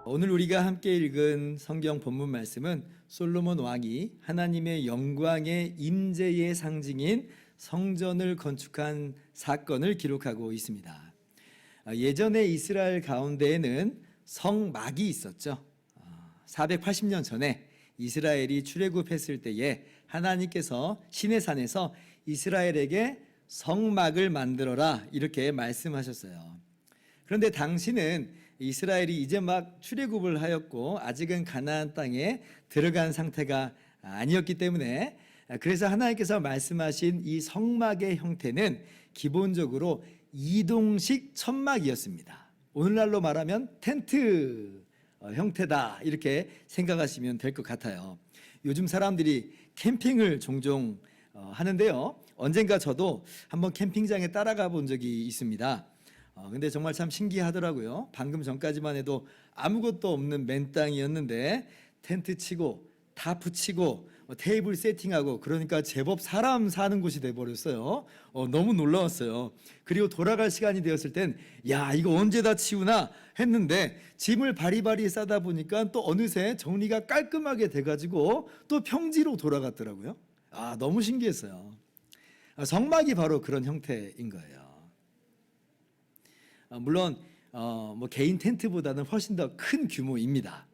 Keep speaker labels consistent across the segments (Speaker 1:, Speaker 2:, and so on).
Speaker 1: 오늘 우리가 함께 읽은 성경 본문 말씀은 솔로몬 왕이 하나님의 영광의 임재의 상징인 성전을 건축한 사건을 기록하고 있습니다. 예전에 이스라엘 가운데에는 성막이 있었죠. 480년 전에 이스라엘이 출애굽했을 때에 하나님께서 시내산에서 이스라엘에게 성막을 만들어라 이렇게 말씀하셨어요. 그런데 당시는 이스라엘이 이제 막 출애굽을 하였고 아직은 가나안 땅에 들어간 상태가 아니었기 때문에, 그래서 하나님께서 말씀하신 이 성막의 형태는 기본적으로 이동식 천막이었습니다. 오늘날로 말하면 텐트 형태다 이렇게 생각하시면 될 것 같아요. 요즘 사람들이 캠핑을 종종 하는데요, 언젠가 저도 한번 캠핑장에 따라가 본 적이 있습니다. 근데 정말 참 신기하더라고요. 방금 전까지만 해도 아무것도 없는 맨 땅이었는데 텐트 치고 타프 치고 테이블 세팅하고, 그러니까 제법 사람 사는 곳이 돼버렸어요. 너무 놀라웠어요. 그리고 돌아갈 시간이 되었을 땐 야, 이거 언제 다 치우나 했는데 짐을 바리바리 싸다 보니까 또 어느새 정리가 깔끔하게 돼가지고 또 평지로 돌아갔더라고요. 너무 신기했어요. 성막이 바로 그런 형태인 거예요. 물론 개인 텐트보다는 훨씬 더 큰 규모입니다.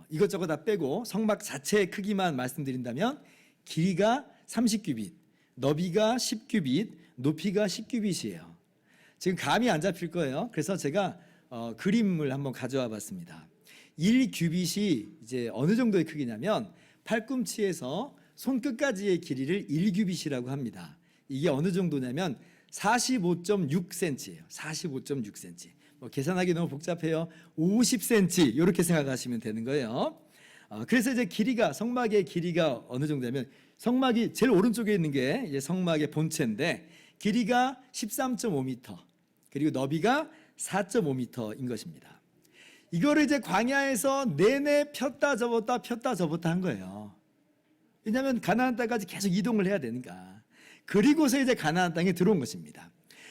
Speaker 1: 이것저것 다 빼고 성막 자체의 크기만 말씀드린다면 길이가 30규빗, 너비가 10규빗, 높이가 10규빗이에요. 지금 감이 안 잡힐 거예요. 그래서 제가 그림을 한번 가져와 봤습니다. 1규빗이 이제 어느 정도의 크기냐면 팔꿈치에서 손끝까지의 길이를 1규빗이라고 합니다. 이게 어느 정도냐면 45.6cm예요. 45.6cm. 계산하기 너무 복잡해요. 50cm 이렇게 생각하시면 되는 거예요. 그래서 이제 길이가, 성막의 길이가 어느 정도냐면, 성막이 제일 오른쪽에 있는 게 이제 성막의 본체인데 길이가 13.5m, 그리고 너비가 4.5m인 것입니다. 이거를 이제 광야에서 내내 폈다 접었다 한 거예요. 왜냐하면 가나안 땅까지 계속 이동을 해야 되니까. 그리고서 이제 가나안 땅에 들어온 것입니다.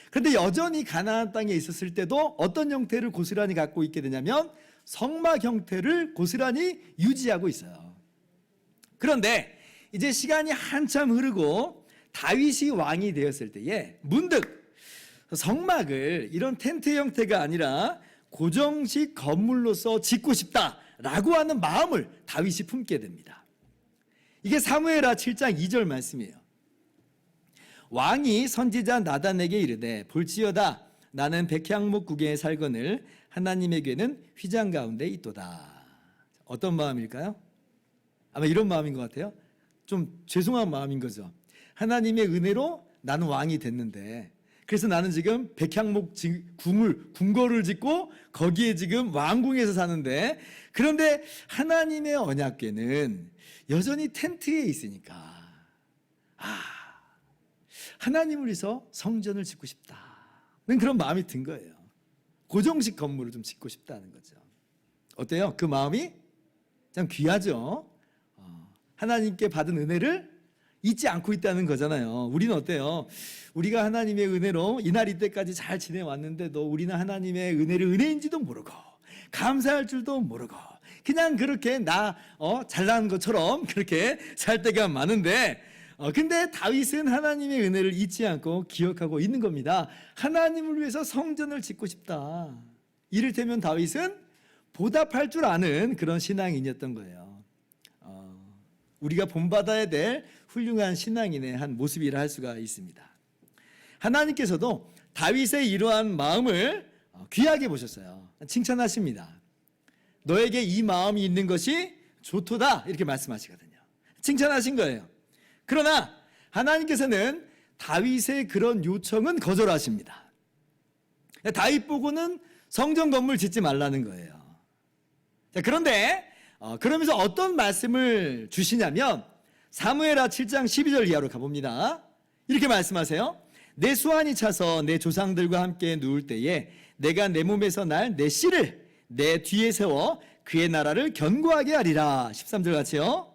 Speaker 1: 그런데 여전히 가나안 땅에 있었을 때도 어떤 형태를 고스란히 갖고 있게 되냐면 성막 형태를 고스란히 유지하고 있어요. 그런데 이제 시간이 한참 흐르고 다윗이 왕이 되었을 때에 문득 성막을 이런 텐트 형태가 아니라 고정식 건물로서 짓고 싶다라고 하는 마음을 다윗이 품게 됩니다. 이게 사무엘하 7장 2절 말씀이에요. 왕이 선지자 나단에게 이르되 볼지어다 나는 백향목 구경에 살거늘 하나님의 궤는 휘장 가운데 있도다. 어떤 마음일까요? 아마 이런 마음인 것 같아요. 좀 죄송한 마음인 거죠. 하나님의 은혜로 나는 왕이 됐는데, 그래서 나는 지금 백향목 궁궐을 짓고 거기에 지금 왕궁에서 사는데, 그런데 하나님의 언약궤는 여전히 텐트에 있으니까 하나님을 위해서 성전을 짓고 싶다는 그런 마음이 든 거예요. 고정식 건물을 좀 짓고 싶다는 거죠. 어때요? 그 마음이 참 귀하죠. 하나님께 받은 은혜를 잊지 않고 있다는 거잖아요. 우리는 어때요? 우리가 하나님의 은혜로 이날 이때까지 잘 지내왔는데도 우리는 하나님의 은혜를 은혜인지도 모르고 감사할 줄도 모르고 그냥 그렇게 잘난 것처럼 그렇게 살 때가 많은데, 근데 다윗은 하나님의 은혜를 잊지 않고 기억하고 있는 겁니다. 하나님을 위해서 성전을 짓고 싶다. 이를테면 다윗은 보답할 줄 아는 그런 신앙인이었던 거예요. 우리가 본받아야 될 훌륭한 신앙인의 한 모습이라 할 수가 있습니다. 하나님께서도 다윗의 이러한 마음을 귀하게 보셨어요. 칭찬하십니다. 너에게 이 마음이 있는 것이 좋도다 이렇게 말씀하시거든요. 칭찬하신 거예요. 그러나 하나님께서는 다윗의 그런 요청은 거절하십니다. 다윗 보고는 성전 건물 짓지 말라는 거예요. 그런데 그러면서 어떤 말씀을 주시냐면 사무엘하 7장 12절 이하로 가봅니다. 이렇게 말씀하세요. 내 수완이 차서 내 조상들과 함께 누울 때에 내가 내 몸에서 날 내 씨를 내 뒤에 세워 그의 나라를 견고하게 하리라. 13절 같이요.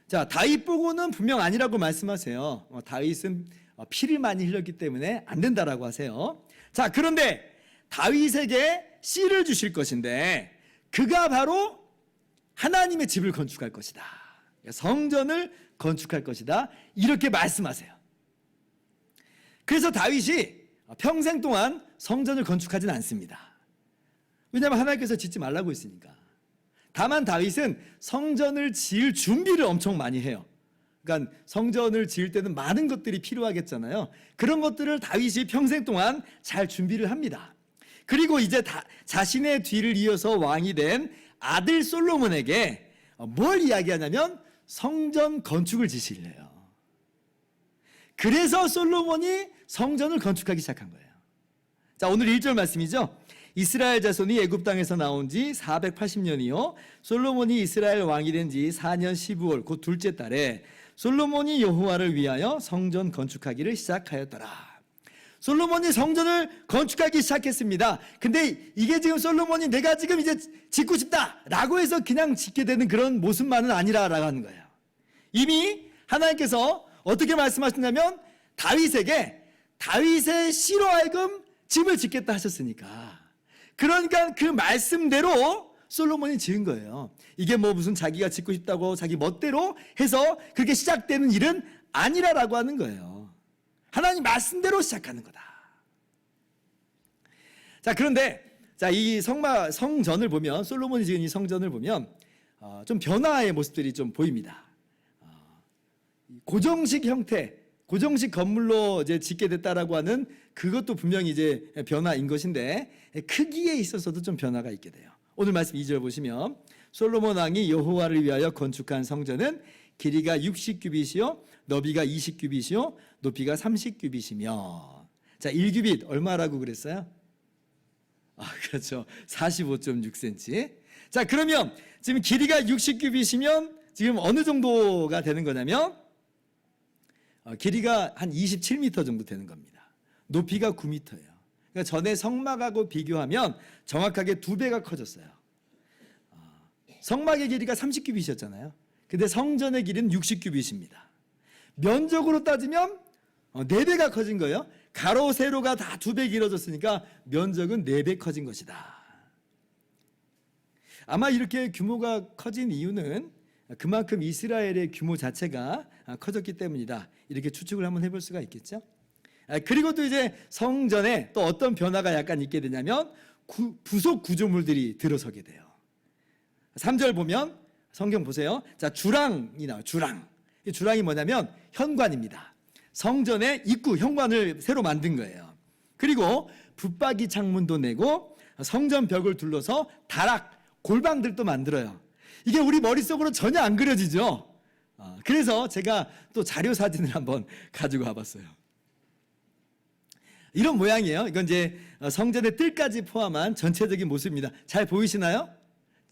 Speaker 1: 자, 다윗 보고는 분명 아니라고 말씀하세요. 다윗은 피를 많이 흘렸기 때문에 안 된다라고 하세요. 자, 그런데 다윗에게 씨를 주실 것인데 그가 바로 하나님의 집을 건축할 것이다. 성전을 건축할 것이다. 이렇게 말씀하세요. 그래서 다윗이 평생 동안 성전을 건축하진 않습니다. 왜냐하면 하나님께서 짓지 말라고 했으니까. 다만 다윗은 성전을 지을 준비를 엄청 많이 해요. 그러니까 성전을 지을 때는 많은 것들이 필요하겠잖아요. 그런 것들을 다윗이 평생 동안 잘 준비를 합니다. 그리고 이제 자신의 뒤를 이어서 왕이 된 아들 솔로몬에게 뭘 이야기하냐면 성전 건축을 지시래요. 그래서 솔로몬이 성전을 건축하기 시작한 거예요. 자, 오늘 1절 말씀이죠. 이스라엘 자손이 애굽 땅에서 나온 지 480년이요 솔로몬이 이스라엘 왕이 된 지 4년 12월 곧 둘째 달에 솔로몬이 여호와를 위하여 성전 건축하기를 시작하였더라. 솔로몬이 성전을 건축하기 시작했습니다. 근데 이게 지금 솔로몬이 내가 지금 이제 짓고 싶다라고 해서 그냥 짓게 되는 그런 모습만은 아니라라고 하는 거예요. 이미 하나님께서 어떻게 말씀하셨냐면 다윗의 씨로 하여금 집을 짓겠다 하셨으니까, 그러니까 그 말씀대로 솔로몬이 지은 거예요. 이게 뭐 무슨 자기가 짓고 싶다고 자기 멋대로 해서 그렇게 시작되는 일은 아니라라고 하는 거예요. 하나님 말씀대로 시작하는 거다. 자, 그런데 이 성전을 보면, 솔로몬이 지은 이 성전을 보면 좀 변화의 모습들이 좀 보입니다. 고정식 형태, 고정식 건물로 이제 짓게 됐다라고 하는 그것도 분명히 이제 변화인 것인데 크기에 있어서도 좀 변화가 있게 돼요. 오늘 말씀 2절 보시면 솔로몬 왕이 여호와를 위하여 건축한 성전은 길이가 60규빗이요 너비가 20규빗이요 높이가 30규빗이며, 자, 1규빗 얼마라고 그랬어요? 그렇죠. 45.6cm. 자, 그러면 지금 길이가 60규빗이면 지금 어느 정도가 되는 거냐면 길이가 한 27m 정도 되는 겁니다. 높이가 9m예요. 그러니까 전에 성막하고 비교하면 정확하게 2배가 커졌어요. 성막의 길이가 30규빗이었잖아요. 근데 성전의 길이는 60규빗입니다. 면적으로 따지면 4배가 커진 거예요. 가로 세로가 다 2배 길어졌으니까 면적은 4배 커진 것이다. 아마 이렇게 규모가 커진 이유는 그만큼 이스라엘의 규모 자체가 커졌기 때문이다. 이렇게 추측을 한번 해볼 수가 있겠죠. 그리고 또 이제 성전에 또 어떤 변화가 약간 있게 되냐면 부속 구조물들이 들어서게 돼요. 3절 보면 성경 보세요. 자, 주랑이 나와요. 주랑. 이 주랑이 뭐냐면 현관입니다. 성전의 입구 현관을 새로 만든 거예요. 그리고 붙박이 창문도 내고 성전 벽을 둘러서 다락, 골방들도 만들어요. 이게 우리 머릿속으로 전혀 안 그려지죠. 그래서 제가 또 자료 사진을 한번 가지고 와봤어요. 이런 모양이에요. 이건 이제 성전의 뜰까지 포함한 전체적인 모습입니다. 잘 보이시나요?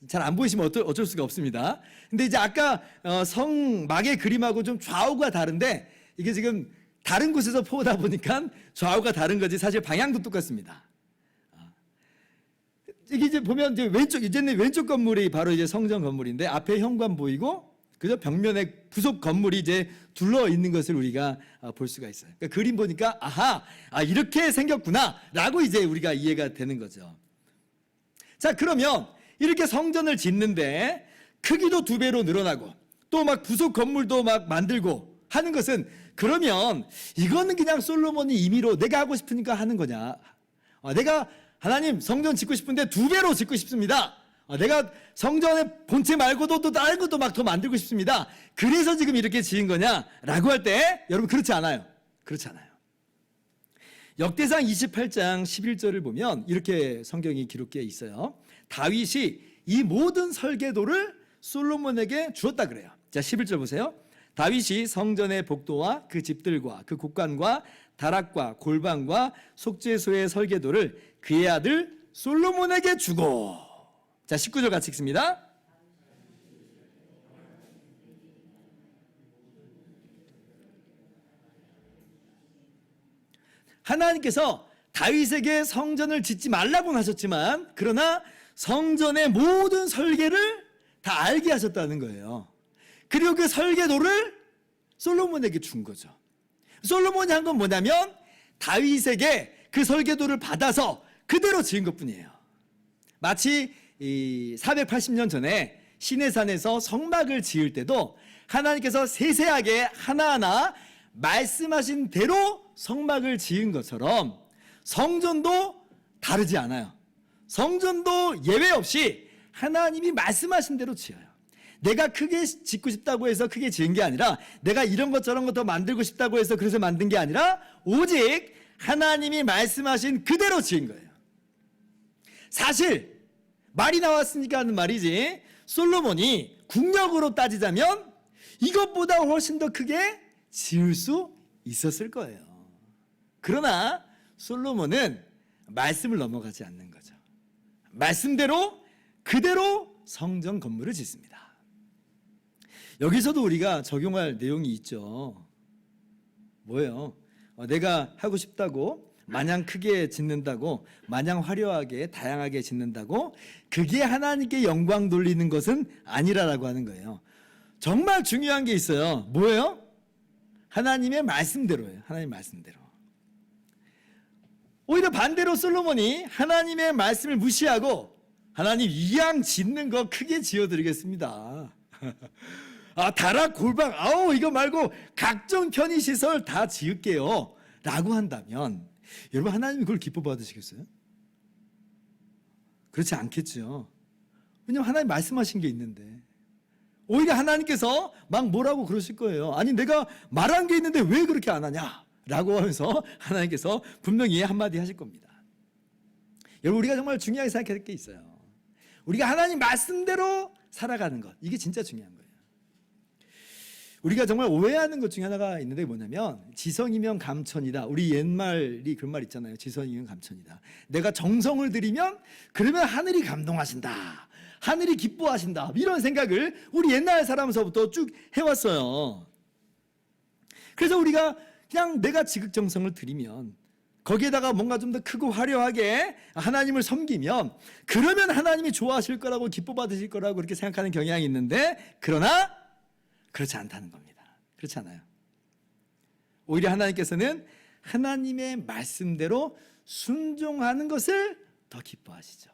Speaker 1: 잘 안 보이시면 어쩔 수가 없습니다. 근데 이제 아까 성막의 그림하고 좀 좌우가 다른데 이게 지금 다른 곳에서 보다 보니까 좌우가 다른 거지 사실 방향도 똑같습니다. 이게 이제 보면 이제 이제는 왼쪽 건물이 바로 이제 성전 건물인데 앞에 현관 보이고 그죠? 벽면에 부속 건물이 이제 둘러 있는 것을 우리가 볼 수가 있어요. 그러니까 그림 보니까 이렇게 생겼구나라고 이제 우리가 이해가 되는 거죠. 자, 그러면 이렇게 성전을 짓는데 크기도 2배로 늘어나고 또 막 부속 건물도 막 만들고 하는 것은, 그러면 이거는 그냥 솔로몬이 임의로 내가 하고 싶으니까 하는 거냐? 내가 하나님 성전 짓고 싶은데 2배로 짓고 싶습니다. 내가 성전의 본체 말고도 또 다른 것도 막 더 만들고 싶습니다. 그래서 지금 이렇게 지은 거냐라고 할 때 여러분 그렇지 않아요. 그렇지 않아요. 역대상 28장 11절을 보면 이렇게 성경이 기록되어 있어요. 다윗이 이 모든 설계도를 솔로몬에게 주었다 그래요. 자, 11절 보세요. 다윗이 성전의 복도와 그 집들과 그 곳간과 다락과 골방과 속죄소의 설계도를 그의 아들 솔로몬에게 주고, 자, 19절 같이 읽습니다. 하나님께서 다윗에게 성전을 짓지 말라고는 하셨지만 그러나 성전의 모든 설계를 다 알게 하셨다는 거예요. 그리고 그 설계도를 솔로몬에게 준 거죠. 솔로몬이 한 건 뭐냐면 다윗에게 그 설계도를 받아서 그대로 지은 것뿐이에요. 마치 480년 전에 시내산에서 성막을 지을 때도 하나님께서 세세하게 하나하나 말씀하신 대로 성막을 지은 것처럼 성전도 다르지 않아요. 성전도 예외 없이 하나님이 말씀하신 대로 지어요. 내가 크게 짓고 싶다고 해서 크게 지은 게 아니라, 내가 이런 것 저런 것 더 만들고 싶다고 해서 그래서 만든 게 아니라, 오직 하나님이 말씀하신 그대로 지은 거예요. 사실 말이 나왔으니까 하는 말이지, 솔로몬이 국력으로 따지자면 이것보다 훨씬 더 크게 지을 수 있었을 거예요. 그러나 솔로몬은 말씀을 넘어가지 않는 거죠. 말씀대로 그대로 성전 건물을 짓습니다. 여기서도 우리가 적용할 내용이 있죠. 뭐예요? 내가 하고 싶다고, 마냥 크게 짓는다고, 마냥 화려하게 다양하게 짓는다고 그게 하나님께 영광 돌리는 것은 아니라라고 하는 거예요. 정말 중요한 게 있어요. 뭐예요? 하나님의 말씀대로예요. 하나님의 말씀대로. 오히려 반대로 솔로몬이 하나님의 말씀을 무시하고, 하나님 이왕 짓는 거 크게 지어드리겠습니다. 다락 골방 이거 말고 각종 편의시설 다 지을게요 라고 한다면, 여러분 하나님이 그걸 기뻐 받으시겠어요? 그렇지 않겠죠. 왜냐하면 하나님 말씀하신 게 있는데. 오히려 하나님께서 막 뭐라고 그러실 거예요. 아니 내가 말한 게 있는데 왜 그렇게 안 하냐 라고 하면서 하나님께서 분명히 한마디 하실 겁니다. 여러분 우리가 정말 중요하게 생각해야 될 게 있어요. 우리가 하나님 말씀대로 살아가는 것, 이게 진짜 중요한 거예요. 우리가 정말 오해하는 것 중에 하나가 있는데 뭐냐면, 지성이면 감천이다. 우리 옛말이 그런 말 있잖아요. 지성이면 감천이다. 내가 정성을 들이면 그러면 하늘이 감동하신다, 하늘이 기뻐하신다, 이런 생각을 우리 옛날 사람서부터 쭉 해왔어요. 그래서 우리가 그냥 내가 지극정성을 들이면, 거기에다가 뭔가 좀 더 크고 화려하게 하나님을 섬기면 그러면 하나님이 좋아하실 거라고, 기뻐 받으실 거라고 그렇게 생각하는 경향이 있는데, 그러나 그렇지 않다는 겁니다. 그렇지 않아요. 오히려 하나님께서는 하나님의 말씀대로 순종하는 것을 더 기뻐하시죠.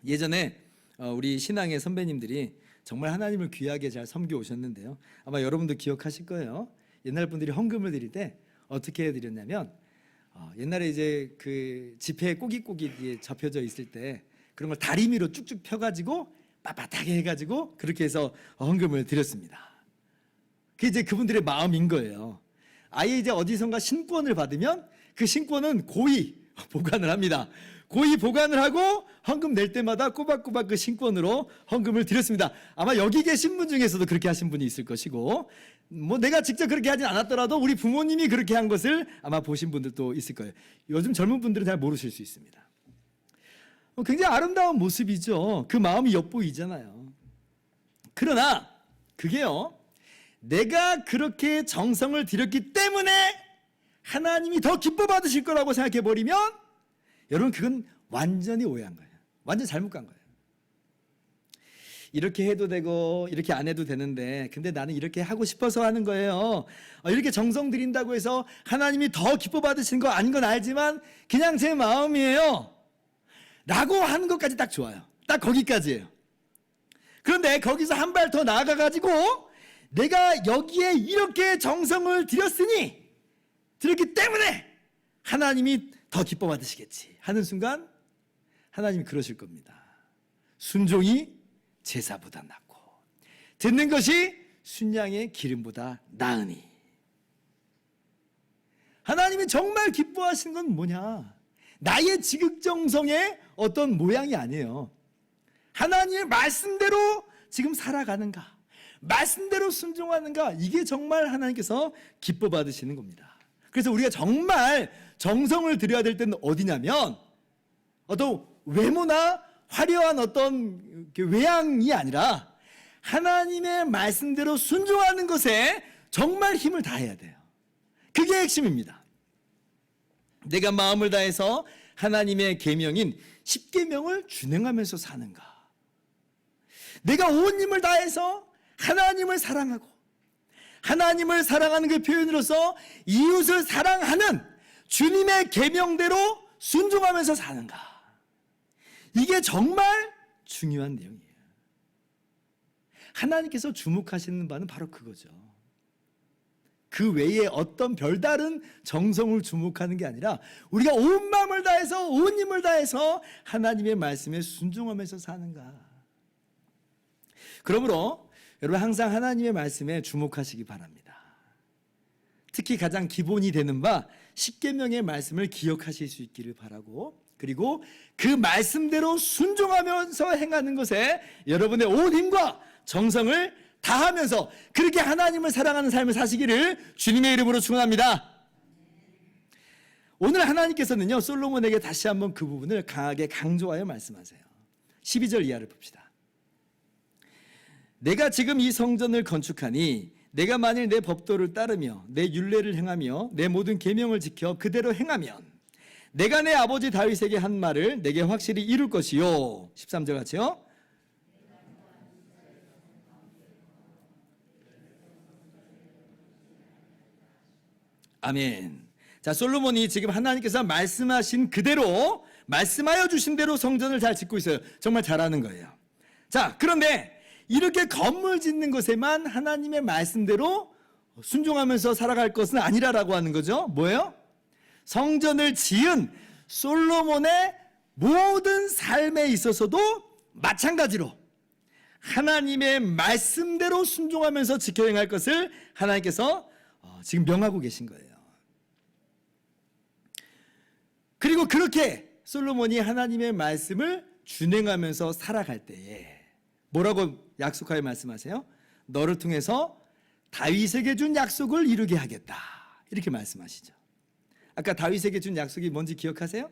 Speaker 1: 예전에 우리 신앙의 선배님들이 정말 하나님을 귀하게 잘 섬겨 오셨는데요. 아마 여러분도 기억하실 거예요. 옛날 분들이 헌금을 드릴 때 어떻게 드렸냐면, 옛날에 이제 그 지폐에 꼬깃꼬깃 접혀져 있을 때 그런 걸 다리미로 쭉쭉 펴가지고 빳빳하게 해가지고 그렇게 해서 헌금을 드렸습니다. 그게 이제 그분들의 마음인 거예요. 아예 이제 어디선가 신권을 받으면 그 신권은 고이 보관을 합니다. 고이 보관을 하고 헌금 낼 때마다 꼬박꼬박 그 신권으로 헌금을 드렸습니다. 아마 여기 계신 분 중에서도 그렇게 하신 분이 있을 것이고, 뭐 내가 직접 그렇게 하진 않았더라도 우리 부모님이 그렇게 한 것을 아마 보신 분들도 있을 거예요. 요즘 젊은 분들은 잘 모르실 수 있습니다. 굉장히 아름다운 모습이죠. 그 마음이 엿보이잖아요. 그러나 그게요, 내가 그렇게 정성을 들였기 때문에 하나님이 더 기뻐 받으실 거라고 생각해 버리면, 여러분 그건 완전히 오해한 거예요. 완전 잘못 간 거예요. 이렇게 해도 되고 이렇게 안 해도 되는데, 근데 나는 이렇게 하고 싶어서 하는 거예요. 이렇게 정성 들인다고 해서 하나님이 더 기뻐 받으시는 거 아닌 건 알지만 그냥 제 마음이에요 라고 하는 것까지 딱 좋아요. 딱 거기까지예요. 그런데 거기서 한 발 더 나아가가지고, 내가 여기에 이렇게 정성을 들였기 때문에 하나님이 더 기뻐 받으시겠지 하는 순간, 하나님이 그러실 겁니다. 순종이 제사보다 낫고 듣는 것이 순양의 기름보다 나으니. 하나님이 정말 기뻐하시는 건 뭐냐? 나의 지극정성의 어떤 모양이 아니에요. 하나님의 말씀대로 지금 살아가는가, 말씀대로 순종하는가, 이게 정말 하나님께서 기뻐 받으시는 겁니다. 그래서 우리가 정말 정성을 들여야 될 때는 어디냐면, 어떤 외모나 화려한 어떤 외양이 아니라 하나님의 말씀대로 순종하는 것에 정말 힘을 다해야 돼요. 그게 핵심입니다. 내가 마음을 다해서 하나님의 계명인 10계명을 준행하면서 사는가, 내가 온 힘을 다해서 하나님을 사랑하고 하나님을 사랑하는 그 표현으로서 이웃을 사랑하는 주님의 계명대로 순종하면서 사는가? 이게 정말 중요한 내용이에요. 하나님께서 주목하시는 바는 바로 그거죠. 그 외에 어떤 별다른 정성을 주목하는 게 아니라 우리가 온 마음을 다해서 온 힘을 다해서 하나님의 말씀에 순종하면서 사는가. 그러므로 여러분 항상 하나님의 말씀에 주목하시기 바랍니다. 특히 가장 기본이 되는 바 십계명의 말씀을 기억하실 수 있기를 바라고, 그리고 그 말씀대로 순종하면서 행하는 것에 여러분의 온 힘과 정성을 다하면서 그렇게 하나님을 사랑하는 삶을 사시기를 주님의 이름으로 축원합니다. 오늘 하나님께서는요, 솔로몬에게 다시 한번 그 부분을 강하게 강조하여 말씀하세요. 12절 이하를 봅시다. 내가 지금 이 성전을 건축하니 내가 만일 내 법도를 따르며 내 율례를 행하며 내 모든 계명을 지켜 그대로 행하면 내가 내 아버지 다윗에게 한 말을 내게 확실히 이룰 것이요. 13절 같이요. 아멘. 자, 솔로몬이 지금 하나님께서 말씀하신 그대로, 말씀하여 주신 대로 성전을 잘 짓고 있어요. 정말 잘하는 거예요. 자, 그런데 이렇게 건물 짓는 것에만 하나님의 말씀대로 순종하면서 살아갈 것은 아니라라고 하는 거죠. 뭐예요? 성전을 지은 솔로몬의 모든 삶에 있어서도 마찬가지로 하나님의 말씀대로 순종하면서 지켜 행할 것을 하나님께서 지금 명하고 계신 거예요. 그리고 그렇게 솔로몬이 하나님의 말씀을 준행하면서 살아갈 때에 뭐라고 약속하여 말씀하세요? 너를 통해서 다윗에게 준 약속을 이루게 하겠다, 이렇게 말씀하시죠. 아까 다윗에게 준 약속이 뭔지 기억하세요?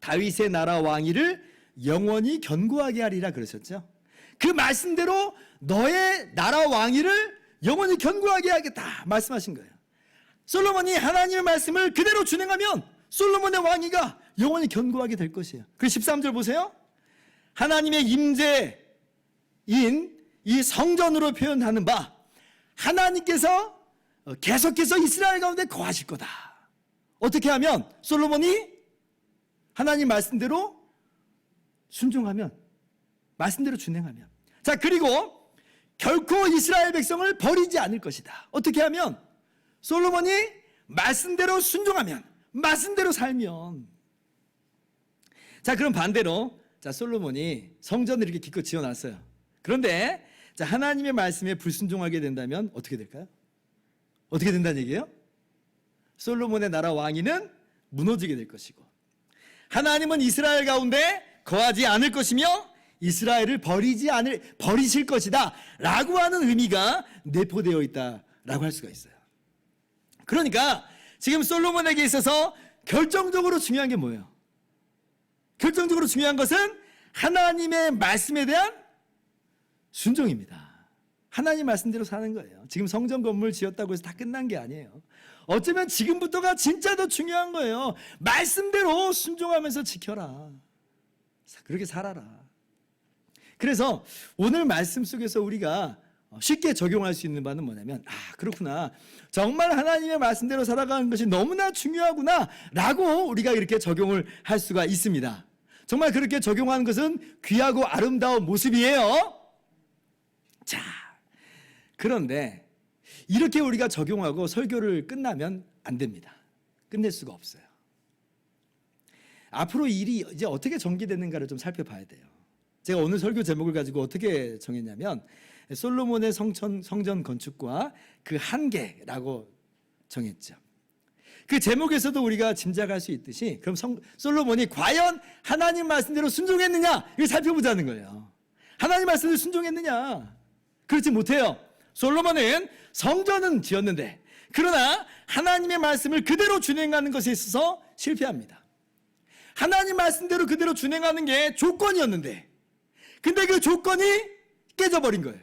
Speaker 1: 다윗의 나라 왕위를 영원히 견고하게 하리라 그러셨죠. 그 말씀대로 너의 나라 왕위를 영원히 견고하게 하겠다 말씀하신 거예요. 솔로몬이 하나님의 말씀을 그대로 준행하면 솔로몬의 왕위가 영원히 견고하게 될 것이에요. 그 13절 보세요. 하나님의 임재인 이 성전으로 표현하는 바 하나님께서 계속해서 이스라엘 가운데 거하실 거다. 어떻게 하면? 솔로몬이 하나님 말씀대로 순종하면, 말씀대로 준행하면. 자, 그리고 결코 이스라엘 백성을 버리지 않을 것이다. 어떻게 하면? 솔로몬이 말씀대로 순종하면, 말씀대로 살면. 자, 그럼 반대로, 자, 솔로몬이 성전을 이렇게 기껏 지어놨어요. 그런데 자, 하나님의 말씀에 불순종하게 된다면 어떻게 될까요? 어떻게 된다는 얘기예요? 솔로몬의 나라 왕위는 무너지게 될 것이고, 하나님은 이스라엘 가운데 거하지 않을 것이며 이스라엘을 버리실 것이다 라고 하는 의미가 내포되어 있다라고 할 수가 있어요. 그러니까 지금 솔로몬에게 있어서 결정적으로 중요한 게 뭐예요? 결정적으로 중요한 것은 하나님의 말씀에 대한 순종입니다. 하나님 말씀대로 사는 거예요. 지금 성전 건물 지었다고 해서 다 끝난 게 아니에요. 어쩌면 지금부터가 진짜 더 중요한 거예요. 말씀대로 순종하면서 지켜라. 그렇게 살아라. 그래서 오늘 말씀 속에서 우리가 쉽게 적용할 수 있는 바는 뭐냐면, 그렇구나, 정말 하나님의 말씀대로 살아가는 것이 너무나 중요하구나 라고 우리가 이렇게 적용을 할 수가 있습니다. 정말 그렇게 적용하는 것은 귀하고 아름다운 모습이에요. 자, 그런데 이렇게 우리가 적용하고 설교를 끝나면 안 됩니다. 끝낼 수가 없어요. 앞으로 일이 이제 어떻게 전개되는가를 좀 살펴봐야 돼요. 제가 오늘 설교 제목을 가지고 어떻게 정했냐면 솔로몬의 성전 건축과 그 한계라고 정했죠. 그 제목에서도 우리가 짐작할 수 있듯이 그럼 솔로몬이 과연 하나님 말씀대로 순종했느냐, 이걸 살펴보자는 거예요. 하나님 말씀대로 순종했느냐? 그렇지 못해요. 솔로몬은 성전은 지었는데 그러나 하나님의 말씀을 그대로 준행하는 것에 있어서 실패합니다. 하나님 말씀대로 그대로 준행하는 게 조건이었는데 근데 그 조건이 깨져버린 거예요.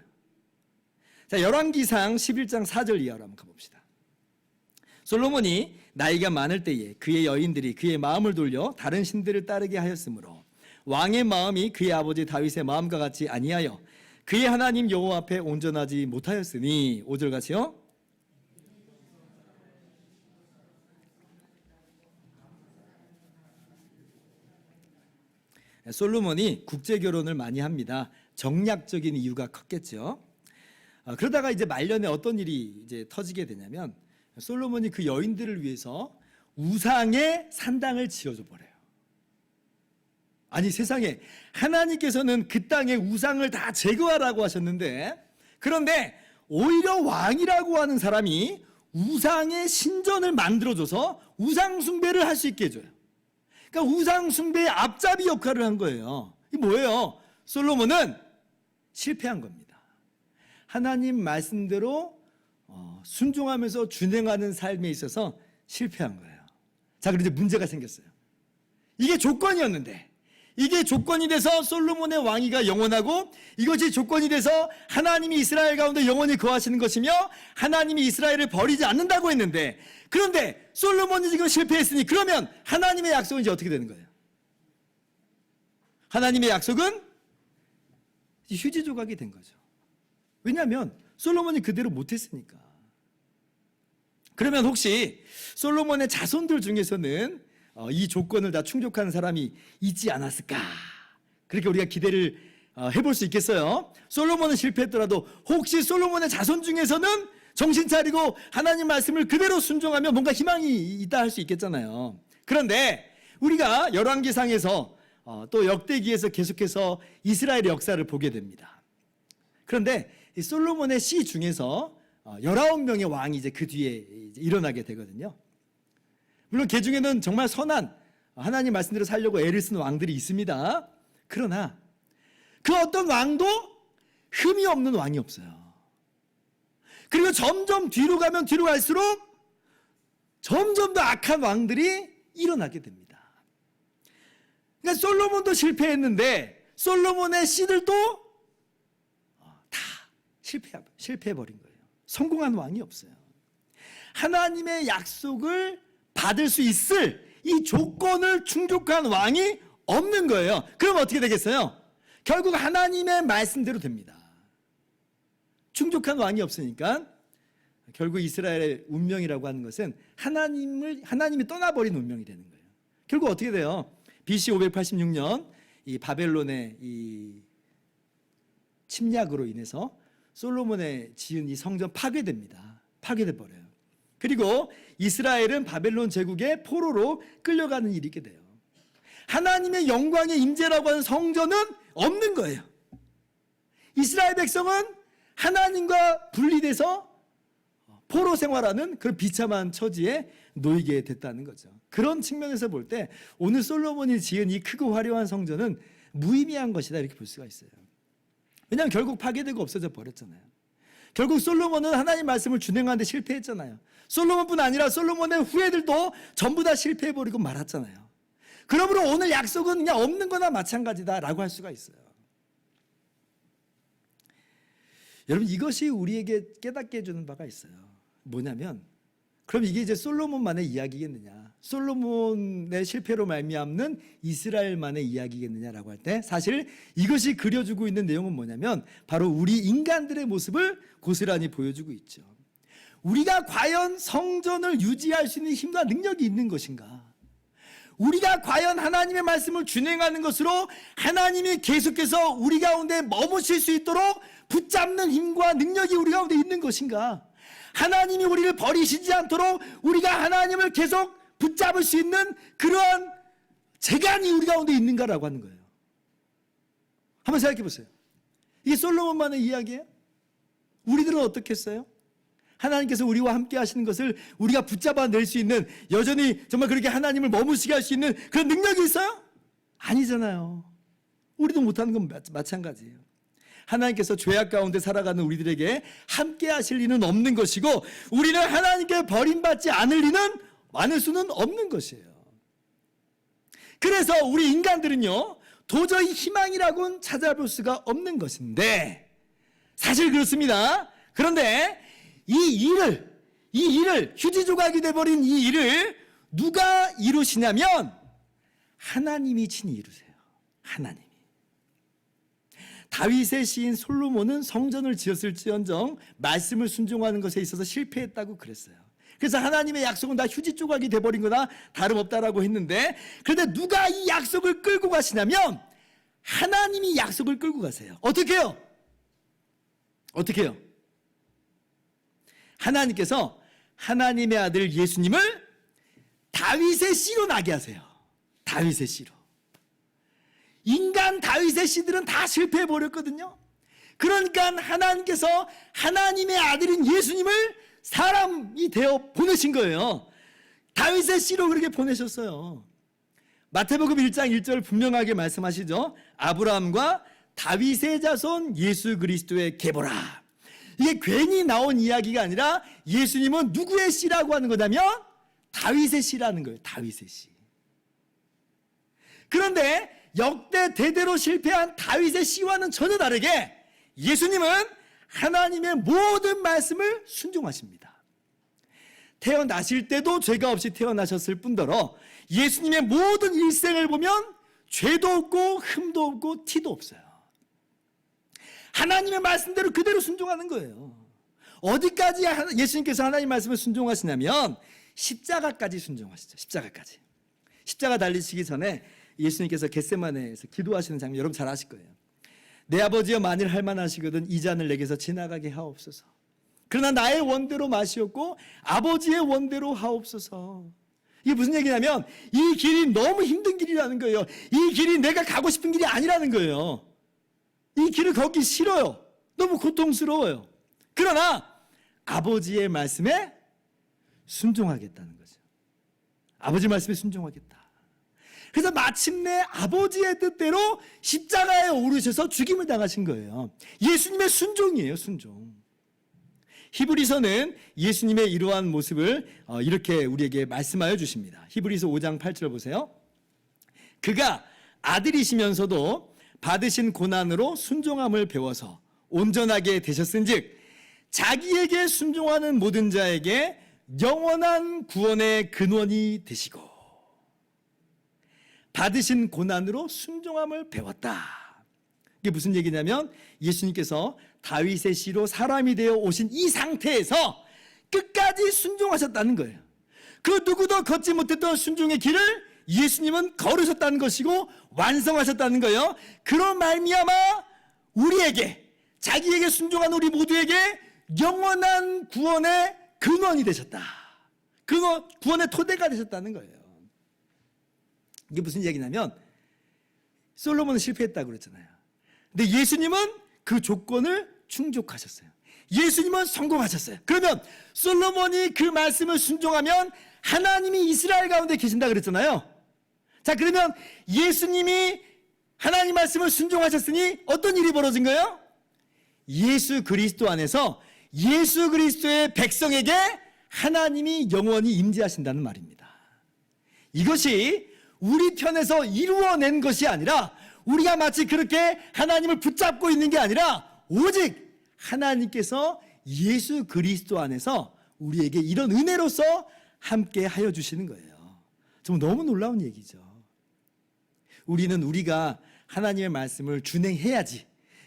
Speaker 1: 자, 열왕기상 11장 4절 이하로 한번 가봅시다. 솔로몬이 나이가 많을 때에 그의 여인들이 그의 마음을 돌려 다른 신들을 따르게 하였으므로 왕의 마음이 그의 아버지 다윗의 마음과 같이 아니하여 그의 하나님 여호와 앞에 온전하지 못하였으니 5절 같이요. 솔로몬이 국제 결혼을 많이 합니다. 정략적인 이유가 컸겠죠. 그러다가 이제 말년에 어떤 일이 이제 터지게 되냐면 솔로몬이 그 여인들을 위해서 우상의 산당을 지어줘 버려요. 아니 세상에, 하나님께서는 그 땅에 우상을 다 제거하라고 하셨는데, 그런데 오히려 왕이라고 하는 사람이 우상의 신전을 만들어줘서 우상 숭배를 할 수 있게 해줘요. 그러니까 우상 숭배의 앞잡이 역할을 한 거예요. 이게 뭐예요? 솔로몬은 실패한 겁니다. 하나님 말씀대로 순종하면서 준행하는 삶에 있어서 실패한 거예요. 자, 그런데 문제가 생겼어요. 이게 조건이었는데, 이게 조건이 돼서 솔로몬의 왕위가 영원하고, 이것이 조건이 돼서 하나님이 이스라엘 가운데 영원히 거하시는 것이며 하나님이 이스라엘을 버리지 않는다고 했는데, 그런데 솔로몬이 지금 실패했으니 그러면 하나님의 약속은 이제 어떻게 되는 거예요? 하나님의 약속은 휴지 조각이 된 거죠. 왜냐하면 솔로몬이 그대로 못했으니까. 그러면 혹시 솔로몬의 자손들 중에서는 이 조건을 다 충족하는 사람이 있지 않았을까? 그렇게 우리가 기대를 해볼 수 있겠어요. 솔로몬은 실패했더라도 혹시 솔로몬의 자손 중에서는 정신 차리고 하나님 말씀을 그대로 순종하면 뭔가 희망이 있다 할 수 있겠잖아요. 그런데 우리가 열왕기상에서 또 역대기에서 계속해서 이스라엘의 역사를 보게 됩니다. 그런데 이 솔로몬의 씨 중에서 19명의 왕이 이제 그 뒤에 이제 일어나게 되거든요. 물론 그 중에는 정말 선한 하나님 말씀대로 살려고 애를 쓰는 왕들이 있습니다. 그러나 그 어떤 왕도 흠이 없는 왕이 없어요. 그리고 점점 뒤로 가면 뒤로 갈수록 점점 더 악한 왕들이 일어나게 됩니다. 그러니까 솔로몬도 실패했는데 솔로몬의 씨들도 다 실패해버린 거예요. 성공한 왕이 없어요. 하나님의 약속을 받을 수 있을 이 조건을 충족한 왕이 없는 거예요. 그럼 어떻게 되겠어요? 결국 하나님의 말씀대로 됩니다. 충족한 왕이 없으니까 결국 이스라엘의 운명이라고 하는 것은 하나님이 떠나버린 운명이 되는 거예요. 결국 어떻게 돼요? BC 586년 이 바벨론의 이 침략으로 인해서 솔로몬의 지은 이 성전 파괴됩니다. 파괴돼 버려요. 그리고 이스라엘은 바벨론 제국의 포로로 끌려가는 일이 있게 돼요. 하나님의 영광의 임재라고 하는 성전은 없는 거예요. 이스라엘 백성은 하나님과 분리돼서 포로 생활하는 그런 비참한 처지에 놓이게 됐다는 거죠. 그런 측면에서 볼 때 오늘 솔로몬이 지은 이 크고 화려한 성전은 무의미한 것이다 이렇게 볼 수가 있어요. 왜냐하면 결국 파괴되고 없어져 버렸잖아요. 결국 솔로몬은 하나님 말씀을 준행하는데 실패했잖아요. 솔로몬뿐 아니라 솔로몬의 후예들도 전부 다 실패해버리고 말았잖아요. 그러므로 오늘 약속은 그냥 없는 거나 마찬가지다라고 할 수가 있어요. 여러분, 이것이 우리에게 깨닫게 해주는 바가 있어요. 뭐냐면, 그럼 이게 이제 솔로몬만의 이야기겠느냐, 솔로몬의 실패로 말미암는 이스라엘만의 이야기겠느냐라고 할 때 사실 이것이 그려주고 있는 내용은 뭐냐면 바로 우리 인간들의 모습을 고스란히 보여주고 있죠. 우리가 과연 성전을 유지할 수 있는 힘과 능력이 있는 것인가? 우리가 과연 하나님의 말씀을 준행하는 것으로 하나님이 계속해서 우리 가운데 머무실 수 있도록 붙잡는 힘과 능력이 우리 가운데 있는 것인가? 하나님이 우리를 버리시지 않도록 우리가 하나님을 계속 붙잡을 수 있는 그러한 재간이 우리 가운데 있는가라고 하는 거예요. 한번 생각해 보세요. 이게 솔로몬만의 이야기예요? 우리들은 어떻게 했어요? 하나님께서 우리와 함께 하시는 것을 우리가 붙잡아낼 수 있는, 여전히 정말 그렇게 하나님을 머무시게 할 수 있는 그런 능력이 있어요? 아니잖아요. 우리도 못하는 건 마찬가지예요. 하나님께서 죄악 가운데 살아가는 우리들에게 함께 하실 리는 없는 것이고, 우리는 하나님께 버림받지 않을 수는 없는 것이에요. 그래서 우리 인간들은요, 도저히 희망이라고는 찾아볼 수가 없는 것인데, 사실 그렇습니다. 그런데 이 일을 휴지 조각이 돼버린 이 일을 누가 이루시냐면 하나님이 친히 이루세요. 하나님이. 다윗의 시인 솔로몬은 성전을 지었을지언정 말씀을 순종하는 것에 있어서 실패했다고 그랬어요. 그래서 하나님의 약속은 다 휴지 조각이 돼버린 거나 다름없다라고 했는데, 그런데 누가 이 약속을 끌고 가시냐면 하나님이 약속을 끌고 가세요. 어떻게 해요? 어떻게 해요? 하나님께서 하나님의 아들 예수님을 다윗의 씨로 나게 하세요. 다윗의 씨로. 인간 다윗의 씨들은 다 실패해버렸거든요. 그러니까 하나님께서 하나님의 아들인 예수님을 사람이 되어 보내신 거예요. 다윗의 씨로 그렇게 보내셨어요. 마태복음 1장 1절 분명하게 말씀하시죠. 아브라함과 다윗의 자손 예수 그리스도의 계보라. 이게 괜히 나온 이야기가 아니라 예수님은 누구의 씨라고 하는 거냐면 다윗의 씨라는 거예요. 다윗의 씨. 그런데 역대 대대로 실패한 다윗의 씨와는 전혀 다르게 예수님은 하나님의 모든 말씀을 순종하십니다. 태어나실 때도 죄가 없이 태어나셨을 뿐더러 예수님의 모든 일생을 보면 죄도 없고 흠도 없고 티도 없어요. 하나님의 말씀대로 그대로 순종하는 거예요. 어디까지 예수님께서 하나님 말씀을 순종하시냐면 십자가까지 순종하시죠. 십자가까지. 십자가 달리시기 전에 예수님께서 겟세마네에서 기도하시는 장면 여러분 잘 아실 거예요. 내 아버지여 만일 할만하시거든 이 잔을 내게서 지나가게 하옵소서. 그러나 나의 원대로 마시옵고 아버지의 원대로 하옵소서. 이게 무슨 얘기냐면 이 길이 너무 힘든 길이라는 거예요. 이 길이 내가 가고 싶은 길이 아니라는 거예요. 이 길을 걷기 싫어요. 너무 고통스러워요. 그러나 아버지의 말씀에 순종하겠다는 거죠. 아버지 말씀에 순종하겠다. 그래서 마침내 아버지의 뜻대로 십자가에 오르셔서 죽임을 당하신 거예요. 예수님의 순종이에요. 순종. 히브리서는 예수님의 이러한 모습을 이렇게 우리에게 말씀하여 주십니다. 히브리서 5장 8절 보세요. 그가 아들이시면서도 받으신 고난으로 순종함을 배워서 온전하게 되셨은즉 자기에게 순종하는 모든 자에게 영원한 구원의 근원이 되시고 받으신 고난으로 순종함을 배웠다. 이게 무슨 얘기냐면 예수님께서 다윗의 씨로 사람이 되어 오신 이 상태에서 끝까지 순종하셨다는 거예요. 그 누구도 걷지 못했던 순종의 길을 예수님은 걸으셨다는 것이고 완성하셨다는 거예요. 그런 말미암아 우리에게, 자기에게 순종한 우리 모두에게 영원한 구원의 근원이 되셨다. 구원의 토대가 되셨다는 거예요. 이게 무슨 얘기냐면 솔로몬은 실패했다고 그랬잖아요. 근데 예수님은 그 조건을 충족하셨어요. 예수님은 성공하셨어요. 그러면 솔로몬이 그 말씀을 순종하면 하나님이 이스라엘 가운데 계신다 그랬잖아요. 자, 그러면 예수님이 하나님 말씀을 순종하셨으니 어떤 일이 벌어진 거예요? 예수 그리스도 안에서 예수 그리스도의 백성에게 하나님이 영원히 임재하신다는 말입니다. 이것이 우리 편에서 이루어낸 것이 아니라 우리가 마치 그렇게 하나님을 붙잡고 있는 게 아니라 오직 하나님께서 예수 그리스도 안에서 우리에게 이런 은혜로서 함께 하여 주시는 거예요. 정말 너무 놀라운 얘기죠. 우리는 우리가 하나님의 말씀을 준행해야지,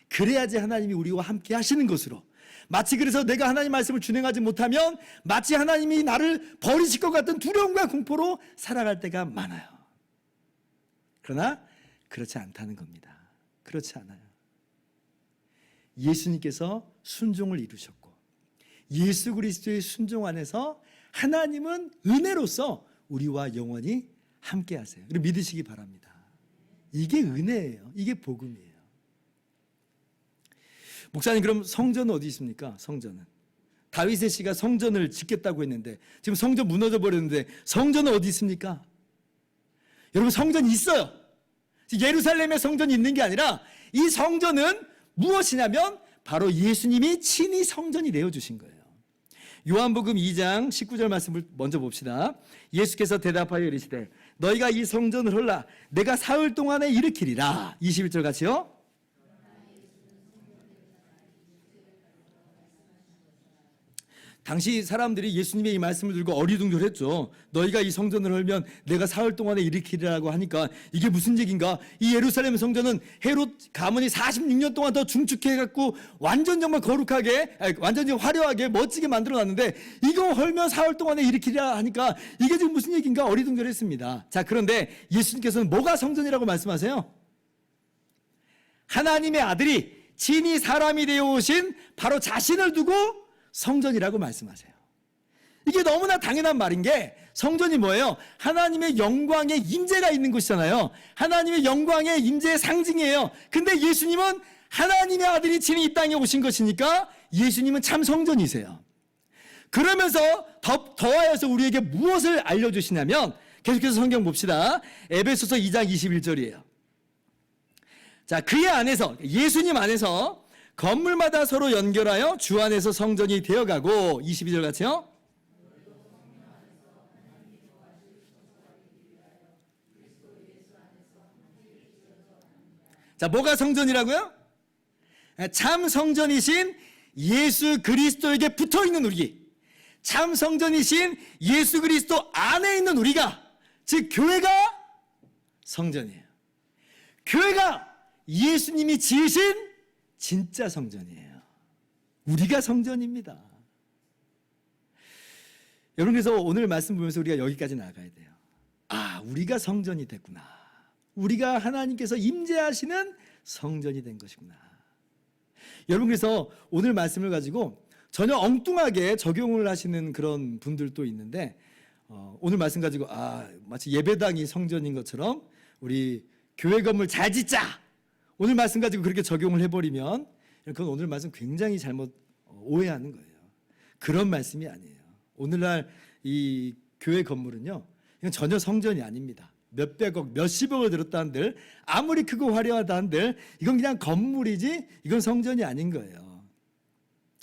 Speaker 1: 그래야지 하나님이 우리와 함께 하시는 것으로, 마치 그래서 내가 하나님 말씀을 준행하지 못하면 마치 하나님이 나를 버리실 것 같은 두려움과 공포로 살아갈 때가 많아요. 그러나 그렇지 않다는 겁니다. 그렇지 않아요. 예수님께서 순종을 이루셨고 예수 그리스도의 순종 안에서 하나님은 은혜로서 우리와 영원히 함께 하세요. 그리고 믿으시기 바랍니다. 이게 은혜예요. 이게 복음이에요. 목사님, 그럼 성전은 어디 있습니까? 성전은 다윗의 씨가 성전을 짓겠다고 했는데 지금 성전 무너져 버렸는데 성전은 어디 있습니까? 여러분, 성전이 있어요. 예루살렘에 성전이 있는 게 아니라 이 성전은 무엇이냐면 바로 예수님이 친히 성전이 되어주신 거예요. 요한복음 2장 19절 말씀을 먼저 봅시다. 예수께서 대답하여 이르시되 너희가 이 성전을 헐라 내가 사흘 동안에 일으키리라. 21절 같이요. 당시 사람들이 예수님의 이 말씀을 들고 어리둥절했죠. 너희가 이 성전을 헐면 내가 사흘 동안에 일으키리라고 하니까 이게 무슨 얘기인가? 이 예루살렘 성전은 헤롯 가문이 46년 동안 더 중축해갖고 완전 정말 거룩하게, 완전 화려하게 멋지게 만들어놨는데 이거 헐면 사흘 동안에 일으키리라 하니까 이게 지금 무슨 얘기인가? 어리둥절했습니다. 자, 그런데 예수님께서는 뭐가 성전이라고 말씀하세요? 하나님의 아들이 친히 사람이 되어 오신 바로 자신을 두고 성전이라고 말씀하세요. 이게 너무나 당연한 말인 게 성전이 뭐예요? 하나님의 영광의 임재가 있는 곳이잖아요. 하나님의 영광의 임재의 상징이에요. 근데 예수님은 하나님의 아들이 친히 이 땅에 오신 것이니까 예수님은 참 성전이세요. 그러면서 더하여서 우리에게 무엇을 알려주시냐면 계속해서 성경 봅시다. 에베소서 2장 21절이에요. 자, 그의 안에서, 예수님 안에서 건물마다 서로 연결하여 주 안에서 성전이 되어가고, 22절 같이요. 자, 뭐가 성전이라고요? 참 성전이신 예수 그리스도에게 붙어있는 우리, 참 성전이신 예수 그리스도 안에 있는 우리가, 즉 교회가 성전이에요. 교회가 예수님이 지으신 진짜 성전이에요. 우리가 성전입니다. 여러분, 그래서 오늘 말씀 보면서 우리가 여기까지 나가야 돼요. 아, 우리가 성전이 됐구나. 우리가 하나님께서 임재하시는 성전이 된 것이구나. 여러분, 그래서 오늘 말씀을 가지고 전혀 엉뚱하게 적용을 하시는 그런 분들도 있는데, 오늘 말씀 가지고 마치 예배당이 성전인 것처럼 우리 교회 건물 잘 짓자, 오늘 말씀 가지고 그렇게 적용을 해버리면 그건 오늘 말씀 굉장히 잘못 오해하는 거예요. 그런 말씀이 아니에요. 오늘날 이 교회 건물은요, 이건 전혀 성전이 아닙니다. 몇백억, 몇십억을 들었다 한들, 아무리 크고 화려하다 한들 이건 그냥 건물이지 이건 성전이 아닌 거예요.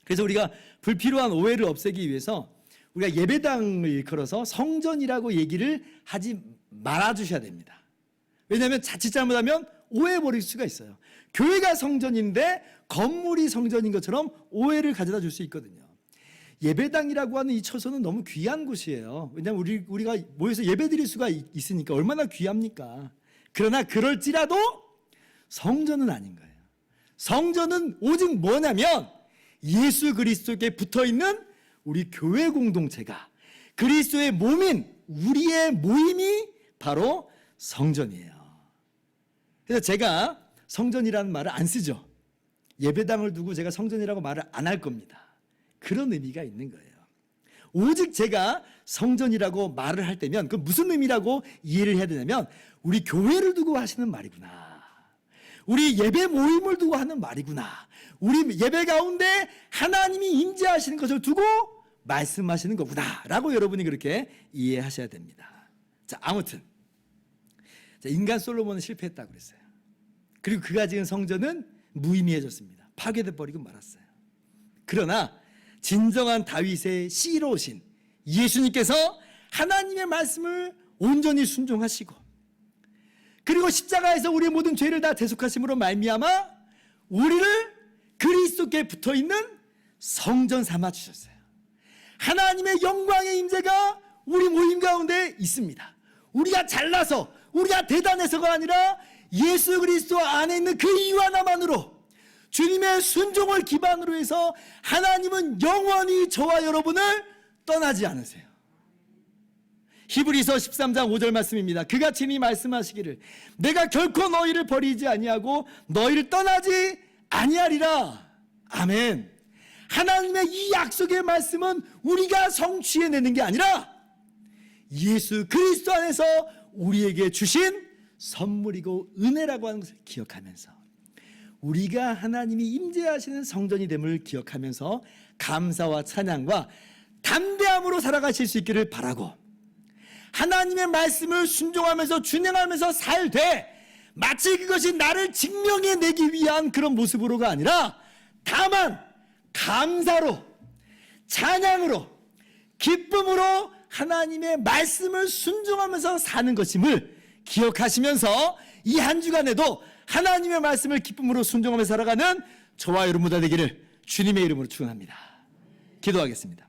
Speaker 1: 그래서 우리가 불필요한 오해를 없애기 위해서 우리가 예배당을 일컬어서 성전이라고 얘기를 하지 말아주셔야 됩니다. 왜냐하면 자칫 잘못하면 오해해버릴 수가 있어요. 교회가 성전인데 건물이 성전인 것처럼 오해를 가져다 줄 수 있거든요. 예배당이라고 하는 이 처소는 너무 귀한 곳이에요. 왜냐하면 우리가 모여서 예배드릴 수가 있으니까 얼마나 귀합니까? 그러나 그럴지라도 성전은 아닌 거예요. 성전은 오직 뭐냐면 예수 그리스도께 붙어있는 우리 교회 공동체가, 그리스도의 몸인 우리의 모임이 바로 성전이에요. 그래서 제가 성전이라는 말을 안 쓰죠. 예배당을 두고 제가 성전이라고 말을 안 할 겁니다. 그런 의미가 있는 거예요. 오직 제가 성전이라고 말을 할 때면 그 무슨 의미라고 이해를 해야 되냐면 우리 교회를 두고 하시는 말이구나. 우리 예배 모임을 두고 하는 말이구나. 우리 예배 가운데 하나님이 임재하시는 것을 두고 말씀하시는 거구나 라고 여러분이 그렇게 이해하셔야 됩니다. 자, 아무튼 인간 솔로몬은 실패했다고 그랬어요. 그리고 그가 지은 성전은 무의미해졌습니다. 파괴돼 버리고 말았어요. 그러나 진정한 다윗의 씨로오신 예수님께서 하나님의 말씀을 온전히 순종하시고, 그리고 십자가에서 우리의 모든 죄를 다 대속하심으로 말미암아 우리를 그리스도께 붙어있는 성전 삼아 주셨어요. 하나님의 영광의 임재가 우리 모임 가운데 있습니다. 우리가 잘나서, 우리가 대단해서가 아니라 예수 그리스도 안에 있는 그 이유 하나만으로, 주님의 순종을 기반으로 해서 하나님은 영원히 저와 여러분을 떠나지 않으세요. 히브리서 13장 5절 말씀입니다. 그가 친히 말씀하시기를 내가 결코 너희를 버리지 아니하고 너희를 떠나지 아니하리라. 아멘. 하나님의 이 약속의 말씀은 우리가 성취해내는 게 아니라 예수 그리스도 안에서 우리에게 주신 선물이고 은혜라고 하는 것을 기억하면서, 우리가 하나님이 임재하시는 성전이 됨을 기억하면서 감사와 찬양과 담대함으로 살아가실 수 있기를 바라고, 하나님의 말씀을 순종하면서 준행하면서 살되 마치 그것이 나를 증명해내기 위한 그런 모습으로가 아니라 다만 감사로, 찬양으로, 기쁨으로 하나님의 말씀을 순종하면서 사는 것임을 기억하시면서 이 한 주간에도 하나님의 말씀을 기쁨으로 순종하며 살아가는 저와 여러분 다 되기를 주님의 이름으로 축원합니다. 기도하겠습니다.